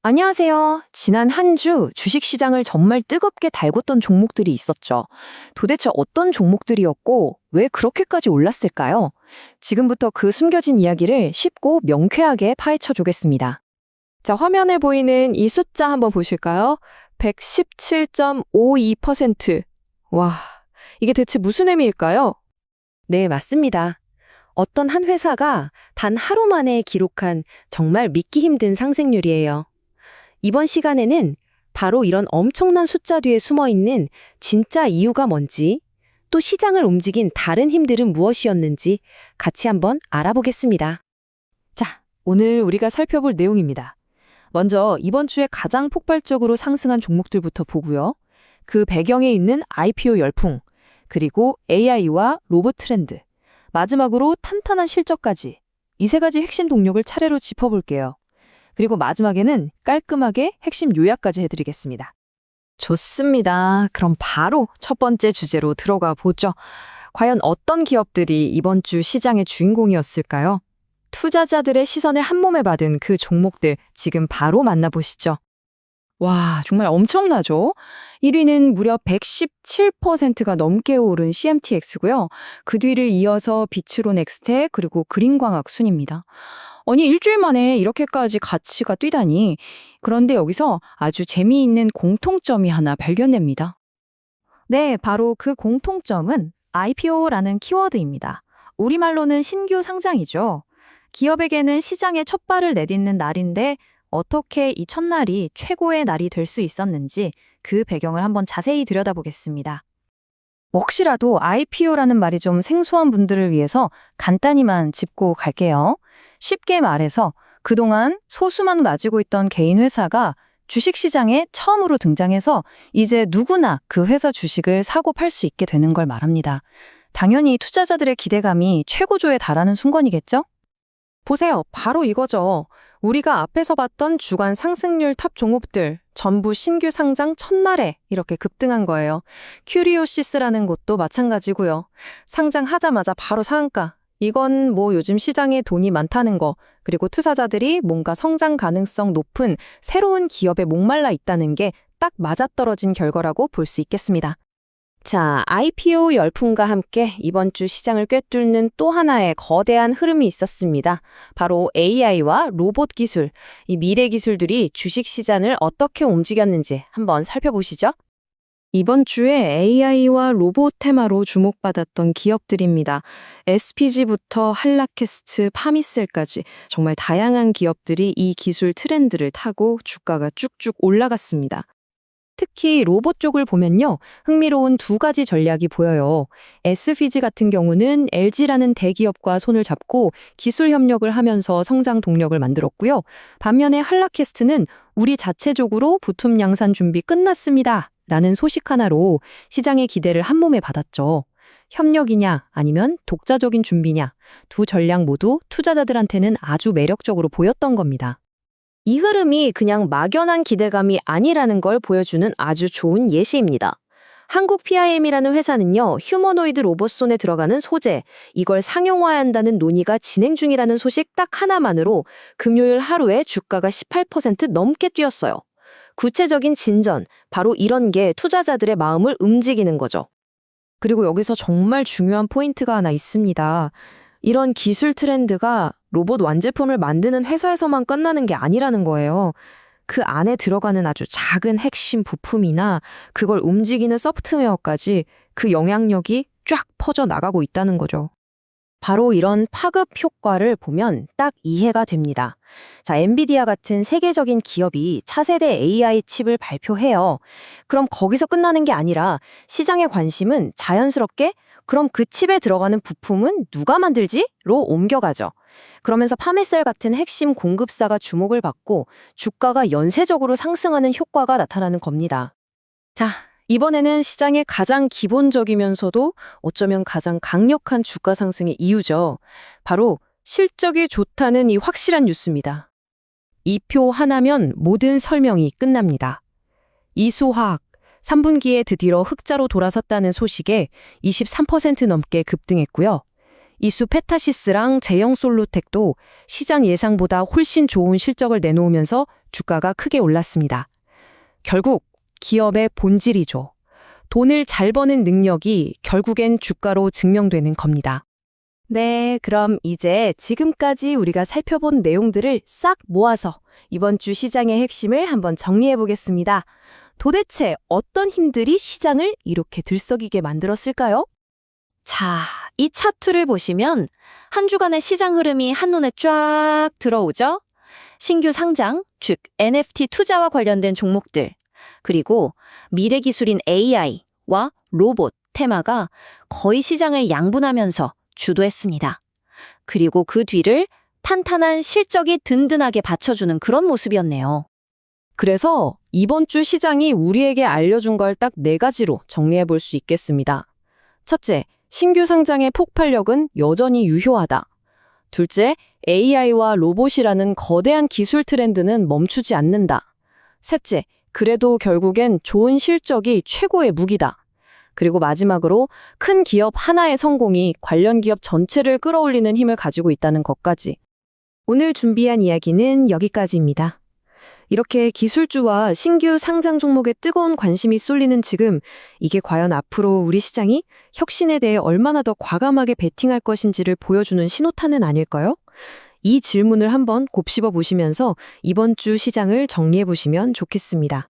안녕하세요. 지난 한 주 주식시장을 정말 뜨겁게 달궜던 종목들이 있었죠. 도대체 어떤 종목들이었고, 왜 그렇게까지 올랐을까요? 지금부터 그 숨겨진 이야기를 쉽고 명쾌하게 파헤쳐 주겠습니다. 자, 화면에 보이는 이 숫자 한번 보실까요? 117.52%. 와, 이게 대체 무슨 의미일까요? 네, 맞습니다. 어떤 한 회사가 단 하루 만에 기록한 정말 믿기 힘든 상승률이에요. 이번 시간에는 바로 이런 엄청난 숫자 뒤에 숨어 있는 진짜 이유가 뭔지, 또 시장을 움직인 다른 힘들은 무엇이었는지 같이 한번 알아보겠습니다. 자, 오늘 우리가 살펴볼 내용입니다. 먼저 이번 주에 가장 폭발적으로 상승한 종목들부터 보고요. 그 배경에 있는 IPO 열풍, 그리고 AI와 로봇 트렌드, 마지막으로 탄탄한 실적까지 이 세 가지 핵심 동력을 차례로 짚어볼게요. 그리고 마지막에는 깔끔하게 핵심 요약까지 해드리겠습니다. 좋습니다. 그럼 바로 첫 번째 주제로 들어가 보죠. 과연 어떤 기업들이 이번 주 시장의 주인공이었을까요? 투자자들의 시선을 한몸에 받은 그 종목들 지금 바로 만나보시죠. 와, 정말 엄청나죠? 1위는 무려 117%가 넘게 오른 CMTX고요. 그 뒤를 이어서 비츠론엑스텍 그리고 그린광학 순입니다. 아니, 일주일 만에 이렇게까지 가치가 뛰다니. 그런데 여기서 아주 재미있는 공통점이 하나 발견됩니다. 네, 바로 그 공통점은 IPO라는 키워드입니다. 우리말로는 신규 상장이죠. 기업에게는 시장에 첫 발을 내딛는 날인데 어떻게 이 첫날이 최고의 날이 될 수 있었는지 그 배경을 한번 자세히 들여다보겠습니다. 혹시라도 IPO라는 말이 좀 생소한 분들을 위해서 간단히만 짚고 갈게요. 쉽게 말해서 그동안 소수만 가지고 있던 개인 회사가 주식시장에 처음으로 등장해서 이제 누구나 그 회사 주식을 사고 팔 수 있게 되는 걸 말합니다. 당연히 투자자들의 기대감이 최고조에 달하는 순간이겠죠? 보세요. 바로 이거죠. 우리가 앞에서 봤던 주간 상승률 탑 종목들 전부 신규 상장 첫날에 이렇게 급등한 거예요. 큐리오시스라는 곳도 마찬가지고요. 상장하자마자 바로 상한가. 이건 뭐 요즘 시장에 돈이 많다는 거, 그리고 투자자들이 뭔가 성장 가능성 높은 새로운 기업에 목말라 있다는 게 딱 맞아떨어진 결과라고 볼 수 있겠습니다. 자, IPO 열풍과 함께 이번 주 시장을 꿰뚫는 또 하나의 거대한 흐름이 있었습니다. 바로 AI와 로봇 기술, 이 미래 기술들이 주식 시장을 어떻게 움직였는지 한번 살펴보시죠. 이번 주에 AI와 로봇 테마로 주목받았던 기업들입니다. SPG부터 한라캐스트, 파미셀까지 정말 다양한 기업들이 이 기술 트렌드를 타고 주가가 쭉쭉 올라갔습니다. 특히 로봇 쪽을 보면요, 흥미로운 두 가지 전략이 보여요. SPG 같은 경우는 LG라는 대기업과 손을 잡고 기술 협력을 하면서 성장 동력을 만들었고요. 반면에 한라캐스트는 우리 자체적으로 부품 양산 준비 끝났습니다 라는 소식 하나로 시장의 기대를 한몸에 받았죠. 협력이냐 아니면 독자적인 준비냐, 두 전략 모두 투자자들한테는 아주 매력적으로 보였던 겁니다. 이 흐름이 그냥 막연한 기대감이 아니라는 걸 보여주는 아주 좋은 예시입니다. 한국 PIM이라는 회사는요, 휴머노이드 로봇 손에 들어가는 소재, 이걸 상용화한다는 논의가 진행 중이라는 소식 딱 하나만으로 금요일 하루에 주가가 18% 넘게 뛰었어요. 구체적인 진전, 바로 이런 게 투자자들의 마음을 움직이는 거죠. 그리고 여기서 정말 중요한 포인트가 하나 있습니다. 이런 기술 트렌드가 로봇 완제품을 만드는 회사에서만 끝나는 게 아니라는 거예요. 그 안에 들어가는 아주 작은 핵심 부품이나 그걸 움직이는 소프트웨어까지 그 영향력이 쫙 퍼져 나가고 있다는 거죠. 바로 이런 파급 효과를 보면 딱 이해가 됩니다. 자, 엔비디아 같은 세계적인 기업이 차세대 AI 칩을 발표해요. 그럼 거기서 끝나는 게 아니라 시장의 관심은 자연스럽게 그럼 그 칩에 들어가는 부품은 누가 만들지? 로 옮겨가죠. 그러면서 파메셀 같은 핵심 공급사가 주목을 받고 주가가 연쇄적으로 상승하는 효과가 나타나는 겁니다. 자, 이번에는 시장의 가장 기본적이면서도 어쩌면 가장 강력한 주가 상승의 이유죠. 바로 실적이 좋다는 이 확실한 뉴스입니다. 이 표 하나면 모든 설명이 끝납니다. 이수화학 3분기에 드디어 흑자로 돌아섰다는 소식에 23% 넘게 급등했고요. 이수 페타시스랑 제형 솔루텍도 시장 예상보다 훨씬 좋은 실적을 내놓으면서 주가가 크게 올랐습니다. 결국 기업의 본질이죠. 돈을 잘 버는 능력이 결국엔 주가로 증명되는 겁니다. 네, 그럼 이제 지금까지 우리가 살펴본 내용들을 싹 모아서 이번 주 시장의 핵심을 한번 정리해 보겠습니다. 도대체 어떤 힘들이 시장을 이렇게 들썩이게 만들었을까요? 자, 이 차트를 보시면 한 주간의 시장 흐름이 한눈에 쫙 들어오죠? 신규 상장, 즉 NFT 투자와 관련된 종목들, 그리고 미래 기술인 AI와 로봇 테마가 거의 시장을 양분하면서 주도했습니다. 그리고 그 뒤를 탄탄한 실적이 든든하게 받쳐주는 그런 모습이었네요. 그래서 이번 주 시장이 우리에게 알려준 걸 딱 4가지로 정리해 볼 수 있겠습니다. 첫째, 신규 상장의 폭발력은 여전히 유효하다. 둘째, AI와 로봇이라는 거대한 기술 트렌드는 멈추지 않는다. 셋째, 그래도 결국엔 좋은 실적이 최고의 무기다. 그리고 마지막으로 큰 기업 하나의 성공이 관련 기업 전체를 끌어올리는 힘을 가지고 있다는 것까지. 오늘 준비한 이야기는 여기까지입니다. 이렇게 기술주와 신규 상장 종목에 뜨거운 관심이 쏠리는 지금, 이게 과연 앞으로 우리 시장이 혁신에 대해 얼마나 더 과감하게 베팅할 것인지를 보여주는 신호탄은 아닐까요? 이 질문을 한번 곱씹어 보시면서 이번 주 시장을 정리해 보시면 좋겠습니다.